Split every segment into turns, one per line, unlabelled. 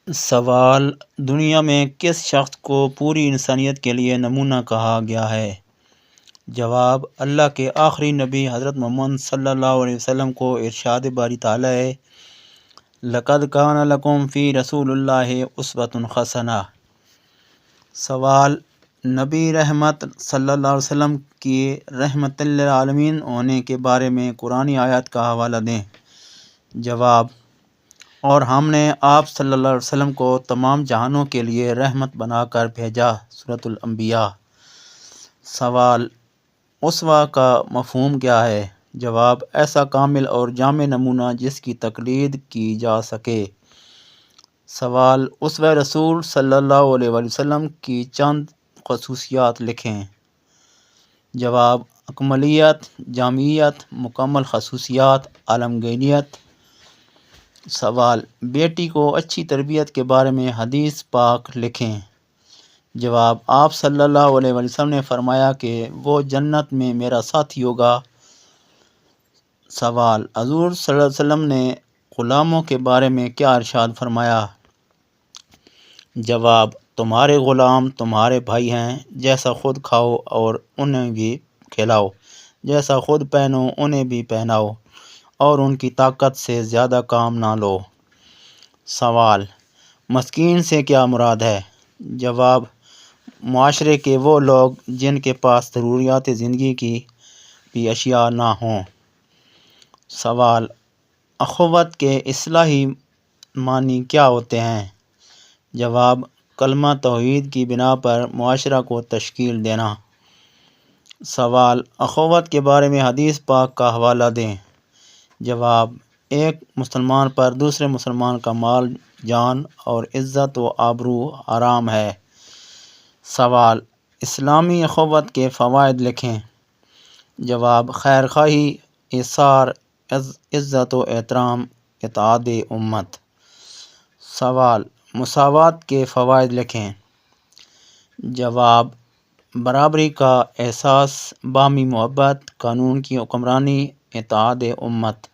سوال: دنیا میں کس شخص کو پوری انسانیت کے لیے نمونہ کہا گیا ہے؟ جواب: اللہ کے آخری نبی حضرت محمد صلی اللہ علیہ وسلم کو ارشاد باری تعالیٰ ہے: لَقَدْ كَانَ لَكُمْ فِي رَسُولِ اللَّهِ أُسْوَةٌ حَسَنَةٌ۔ سوال: نبی رحمت صلی اللہ علیہ وسلم کی رحمت للعالمین ہونے کے بارے میں قرآنی آیات کا حوالہ دیں۔ جواب: اور ہم نے آپ صلی اللہ علیہ وسلم کو تمام جہانوں کے لیے رحمت بنا کر بھیجا۔ سورۃ الانبیاء۔ سوال: اسوہ کا مفہوم کیا ہے؟ جواب: ایسا کامل اور جامع نمونہ جس کی تقلید کی جا سکے۔ سوال: اسوہ رسول صلی اللہ علیہ وسلم کی چند خصوصیات لکھیں۔ جواب: اکملیت، جامعیت، مکمل خصوصیات، عالمگیریت۔ سوال: بیٹی کو اچھی تربیت کے بارے میں حدیث پاک لکھیں۔ جواب: آپ صلی اللہ علیہ وسلم نے فرمایا کہ وہ جنت میں میرا ساتھی ہوگا۔ سوال: حضور صلی اللہ علیہ وسلم نے غلاموں کے بارے میں کیا ارشاد فرمایا؟ جواب: تمہارے غلام تمہارے بھائی ہیں، جیسا خود کھاؤ اور انہیں بھی کھلاؤ، جیسا خود پہنو انہیں بھی پہناؤ، اور ان کی طاقت سے زیادہ کام نہ لو۔ سوال: مسکین سے کیا مراد ہے؟ جواب: معاشرے کے وہ لوگ جن کے پاس ضروریات زندگی کی بھی اشیاء نہ ہوں۔ سوال: اخوت کے اصطلاحی معنی کیا ہوتے ہیں؟ جواب: کلمہ توحید کی بنا پر معاشرہ کو تشکیل دینا۔ سوال: اخوت کے بارے میں حدیث پاک کا حوالہ دیں۔ جواب: ایک مسلمان پر دوسرے مسلمان کا مال، جان اور عزت و آبرو حرام ہے۔ سوال: اسلامی اخوت کے فوائد لکھیں۔ جواب: خیر خواہی، ایثار، عزت و احترام، اتحاد امت۔ سوال: مساوات کے فوائد لکھیں۔ جواب: برابری کا احساس، باہمی محبت، قانون کی حکمرانی، اتحاد امت۔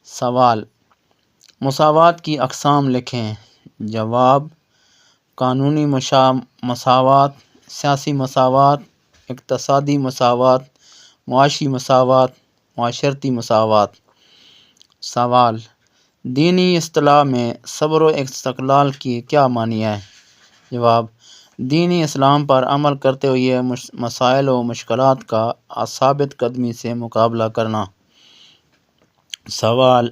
سوال: مساوات کی اقسام لکھیں۔ جواب: قانونی مساوات، سیاسی مساوات، اقتصادی مساوات، معاشی مساوات، معاشرتی مساوات۔ سوال: دینی اصطلاح میں صبر و استقلال کی کیا معنی ہے؟ جواب: دینی اسلام پر عمل کرتے ہوئے مسائل و مشکلات کا ثابت قدمی سے مقابلہ کرنا۔ سوال: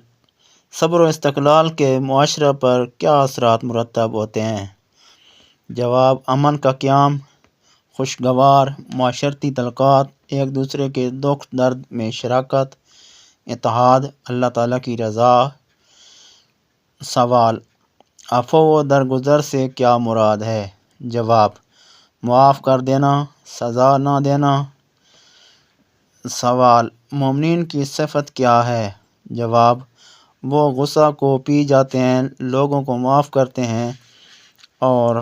صبر و استقلال کے معاشرہ پر کیا اثرات مرتب ہوتے ہیں؟ جواب: امن کا قیام، خوشگوار معاشرتی تعلقات، ایک دوسرے کے دکھ درد میں شراکت، اتحاد، اللہ تعالیٰ کی رضا۔ سوال: عفو و درگزر سے کیا مراد ہے؟ جواب: معاف کر دینا، سزا نہ دینا۔ سوال: مومنین کی صفت کیا ہے؟ جواب: وہ غصہ کو پی جاتے ہیں، لوگوں کو معاف کرتے ہیں، اور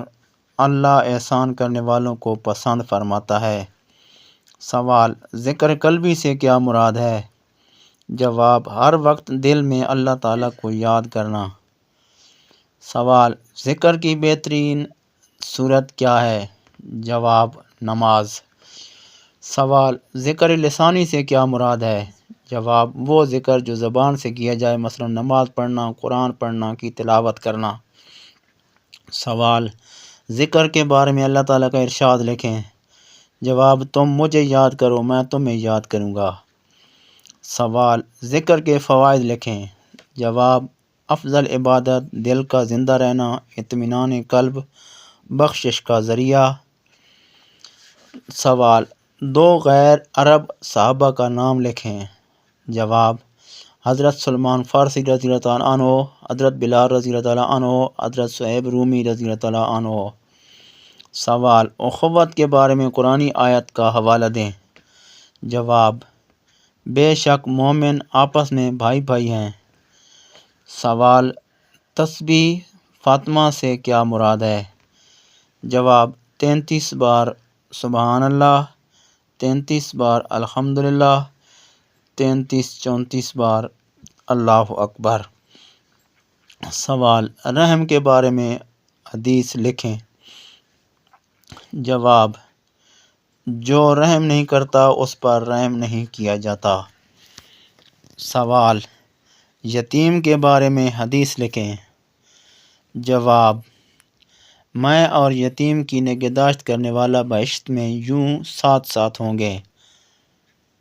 اللہ احسان کرنے والوں کو پسند فرماتا ہے۔ سوال: ذکر قلبی سے کیا مراد ہے؟ جواب: ہر وقت دل میں اللہ تعالیٰ کو یاد کرنا۔ سوال: ذکر کی بہترین صورت کیا ہے؟ جواب: نماز۔ سوال: ذکر لسانی سے کیا مراد ہے؟ جواب: وہ ذکر جو زبان سے کیا جائے، مثلا نماز پڑھنا، قرآن پڑھنا کی تلاوت کرنا۔ سوال: ذکر کے بارے میں اللہ تعالیٰ کا ارشاد لکھیں۔ جواب: تم مجھے یاد کرو، میں تمہیں یاد کروں گا۔ سوال: ذکر کے فوائد لکھیں۔ جواب: افضل عبادت، دل کا زندہ رہنا، اطمینان قلب، بخشش کا ذریعہ۔ سوال: دو غیر عرب صحابہ کا نام لکھیں۔ جواب: حضرت سلمان فارسی رضی اللہ تعالیٰ عنہ، حضرت بلال رضی اللہ تعالیٰ عنہ، حضرت صہیب رومی رضی اللہ تعالیٰ عنہ۔ سوال: اخوت کے بارے میں قرآنی آیت کا حوالہ دیں۔ جواب: بے شک مومن آپس میں بھائی بھائی ہیں۔ سوال: تسبیح فاطمہ سے کیا مراد ہے؟ جواب: 33 بار سبحان اللہ، 33 بار الحمدللہ، 33-34 بار اللہ اکبر۔ سوال، رحم کے بارے میں حدیث لکھیں۔ جواب، جو رحم نہیں کرتا اس پر رحم نہیں کیا جاتا۔ سوال، یتیم کے بارے میں حدیث لکھیں۔ جواب، میں اور یتیم کی نگہداشت کرنے والا بہشت میں یوں ساتھ ساتھ ہوں گے۔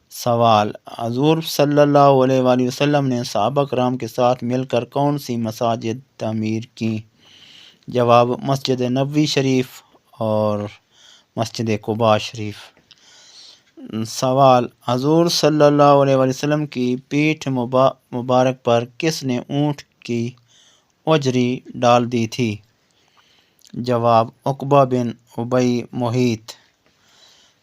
سوال، حضور صلی اللہ علیہ وآلہ وسلم نے صحابہ کرام کے ساتھ مل کر کون سی مساجد تعمیر کیں؟ جواب، مسجد نبوی شریف اور مسجد قباء شریف۔ سوال، حضور صلی اللہ علیہ وآلہ وسلم کی پیٹھ مبارک پر کس نے اونٹ کی اجری ڈال دی تھی؟ جواب، عقبہ بن ابی معیط۔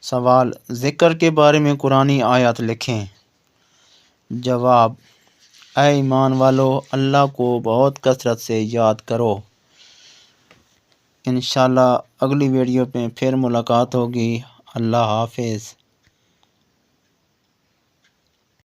سوال، ذکر کے بارے میں قرآنی آیات لکھیں۔ جواب، اے ایمان والو، اللہ کو بہت کثرت سے یاد کرو۔ انشاءاللہ اگلی ویڈیو میں پھر ملاقات ہوگی۔ اللہ حافظ۔